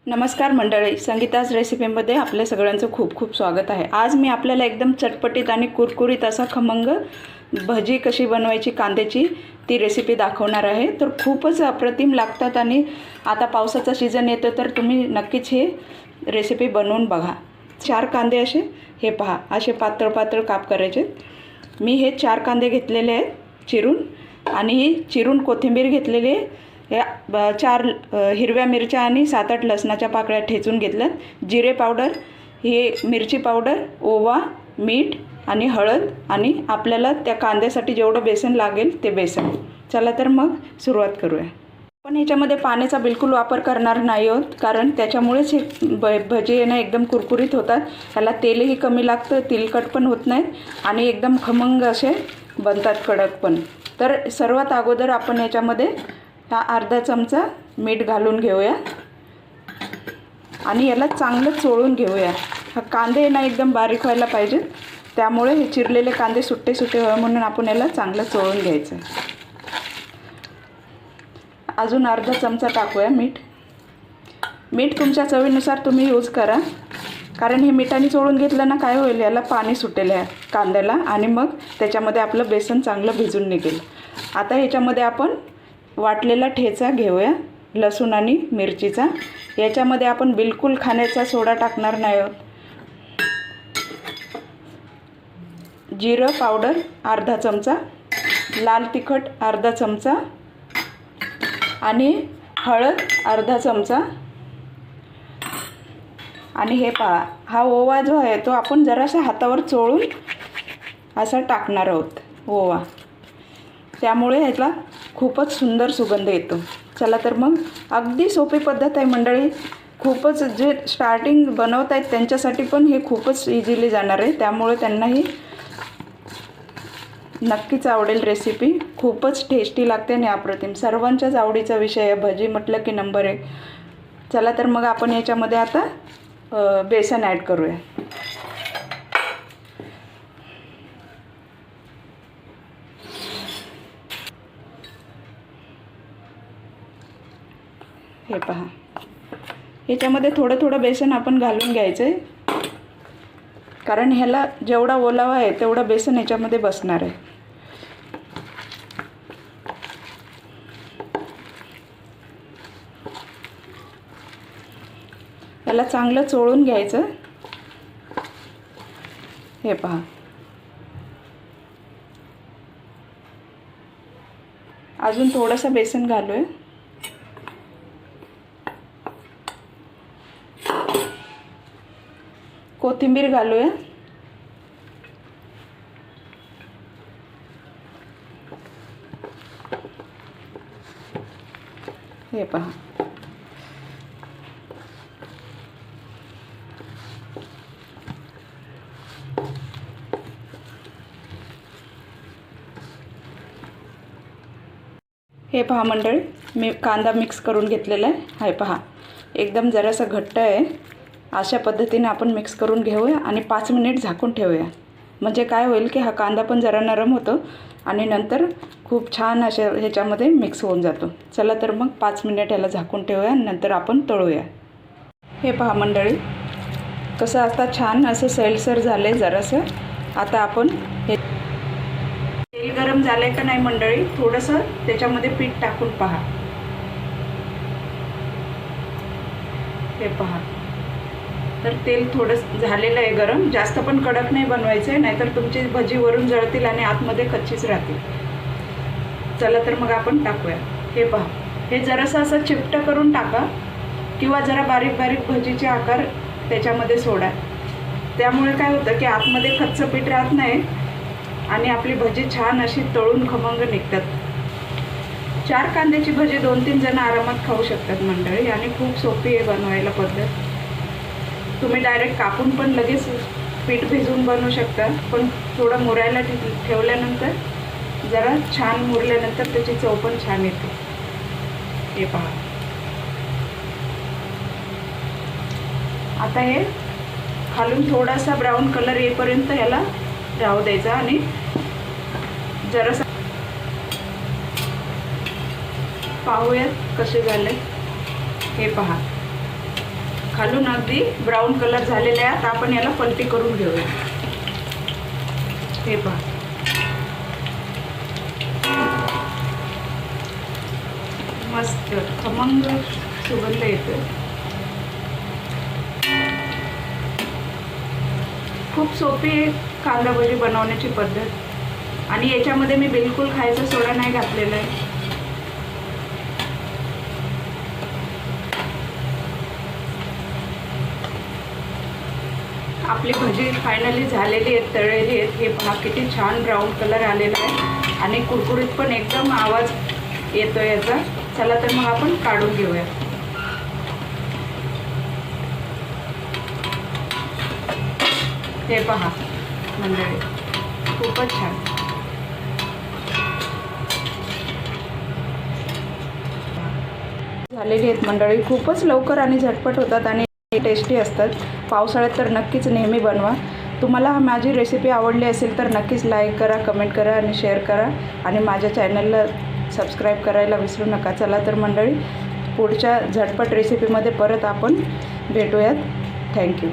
नमस्कार मंडळी, संगीताज रेसिपीमध्ये आपल्या सगळ्यांचं खूप खूप स्वागत आहे। आज मी आपल्याला एकदम चटपटीत आणि कुरकुरीत असा खमंग भजी कशी बनवायची कांद्याची ती रेसिपी दाखवणार आहे। तर खूपच अप्रतिम लागतात आणि आता पावसाचा सीजन येतो तर तुम्ही नक्कीच हे रेसिपी बनवून बघा। 4 कांदे असे हे पहा, असे पातळ पातळ काप करायचे। मी हे 4 कांदे घेतलेले आहेत चिरून, आणि ही चिरून कोथिंबीर घेतलेली आहे। या 4 हिरव्या मिरच्या आणि 7-8 लसणाच्या पाकळ्या ठेचून घेतल्यात। जिरे पावडर, ही मिरची पावडर, ओवा, मीठ आणि हळद, आणि आपल्याला त्या कांद्यासाठी जेवढं बेसन लागेल ते बेसन। चला तर मग सुरुवात करूया। पण ह्याच्यामध्ये पाण्याचा बिलकुल वापर करणार नाही आहोत, कारण त्याच्यामुळेच हे भजी ना एकदम कुरकुरीत होतात। त्याला तेलही कमी लागतं, तेलकट पण होत नाहीत आणि एकदम खमंग असे बनतात, कडक पण। तर सर्वात अगोदर आपण याच्यामध्ये हा अर्धा चमचा मीठ घालून घेऊया आणि याला चांगलं चोळून घेऊया। हा कांदे ना एकदम बारीक व्हायला पाहिजे, त्यामुळे हे चिरलेले कांदे सुट्टे सुट्टे व्हावे म्हणून आपण याला चांगलं चोळून घ्यायचं आहे। अजून अर्धा चमचा टाकूया मीठ। मीठ तुमच्या चवीनुसार तुम्ही यूज करा, कारण हे मिठाने चोळून घेतलं ना काय होईल, याला पाणी सुटेल ह्या कांद्याला आणि मग त्याच्यामध्ये आपलं बेसन चांगलं भिजून निघेल। आता ह्याच्यामध्ये आपण वाटलेला ठेचा घेऊया, लसूण आणि मिरचीचा। याच्यामध्ये आपण बिलकुल खाण्याचा सोडा टाकणार नाही आहोत। जिरं पावडर अर्धा चमचा, लाल तिखट अर्धा चमचा आणि हळद अर्धा चमचा। आणि हे पहा, हा ओवा जो आहे तो आपण जरासा हातावर चोळून असा टाकणार आहोत ओवा, त्यामुळे ह्याला खूपच सुंदर सुगंध येतो। चला तर मग अगदी सोपी पद्धत आहे मंडळी, खूपच जे स्टार्टिंग बनवत आहेत त्यांच्यासाठी पण हे खूपच इझिली जाणार आहे, त्यामुळे त्यांनाही नक्कीच आवडेल रेसिपी। खूपच टेस्टी लागते आणि अप्रतिम, सर्वांच्याच आवडीचा विषय आहे भजी म्हटलं की नंबर 1। चला तर मग आपण याच्यामध्ये आता बेसन ॲड करूया। हे पहा, ह्याच्यामध्ये थोडं थोडं बेसन आपण घालून घ्यायचं आहे, कारण ह्याला जेवढा ओलावा आहे तेवढा बेसन ह्याच्यामध्ये बसणार आहे। याला चांगलं चोळून घ्यायचं। हे पहा, अजून थोडंसं बेसन घालूया। कोथिंबीर घालूया। हे पहा, हे पहा मंडळी, मी कांदा मिक्स करून घेतलेला आहे। हे पहा, एकदम जरासा घट्ट आहे। अशा पद्धतीने आपण मिक्स करून घेऊया आणि 5 मिनिट झाकून ठेवूया, म्हणजे काय होईल की हा कांदा पण जरा नरम होतो आणि नंतर खूप छान अशा ह्याच्यामध्ये मिक्स होऊन जातो। चला तर मग 5 मिनिट याला झाकून ठेवूया, नंतर आपण तळूया। हे पहा मंडळी, कसं आता छान असं सैलसर झालं आहे जरासं। आता आपण हे तेल गरम झालं आहे का नाही मंडळी, थोडंसं त्याच्यामध्ये पीठ टाकून पहा। हे पहा, तर तेल थोडं झालेलं आहे गरम, जास्त पण कडक नाही बनवायचं आहे, नाहीतर तुमची भजी वरून जळतील आणि आतमध्ये कच्चीच राहतील। चला तर मग आपण टाकूया। हे पहा, हे जरासं असं चिपटं करून टाका, किंवा जरा बारीक बारीक भजीचे आकार त्याच्यामध्ये सोडा, त्यामुळे काय होतं की आतमध्ये कच्चं पीठ राहत नाही आणि आपली भजी छान अशी तळून खमंग निघतात। 4 कांद्याची भजी 2-3 जण आरामात खाऊ शकतात मंडळी, आणि खूप सोपी आहे बनवायला पद्धत। तुम्ही डायरेक्ट कापून पण लगेच पीठ भिजवून बनवू शकता, पण थोडं मुरायला ठेवल्यानंतर जरा छान मुरल्यानंतर त्याची चव पण छान येते। हे पहा, आता हे खालून थोडासा ब्राऊन कलर येईपर्यंत ह्याला राहू द्यायचा आणि जरासा पाहूयात कसे झाले। हे पहा, खालून अगदी ब्राऊन कलर झालेले आहे. आता आपण याला पलटी करून घेऊया. हे पहा, मस्त खमंग सुगंध येतो. खूप सोपी आहे कांदा भजी बनवण्याची पद्धत. आणि याच्यामध्ये मी बिलकुल खायचा सोडा नाही घातलेला आहे. आपली भजी फायनली झालेली आहेत, तळलेली आहेत. हे पहा किती छान ब्राऊन कलर आलेला आहे आणि कुरकुरीत पण एकदम आवाज येतो याचा. चला तर मग आपण काढून घेऊया. हे पहा मंडळी, खूपच छान. झालेली आहेत मंडळी. खूपच लवकर आणि झटपट होतात आणि टेस्टी असतात. पावसाळ्यात तर नक्कीच नेहमी बनवा. तुम्हाला माझी रेसिपी आवडली असेल तर नक्कीच लाईक करा, कमेंट करा आणि शेअर करा आणि माझ्या चॅनलला सबस्क्राईब करायला विसरू नका. चला तर मंडळी, पुढच्या झटपट रेसिपीमध्ये परत आपण भेटूयात. थँक्यू.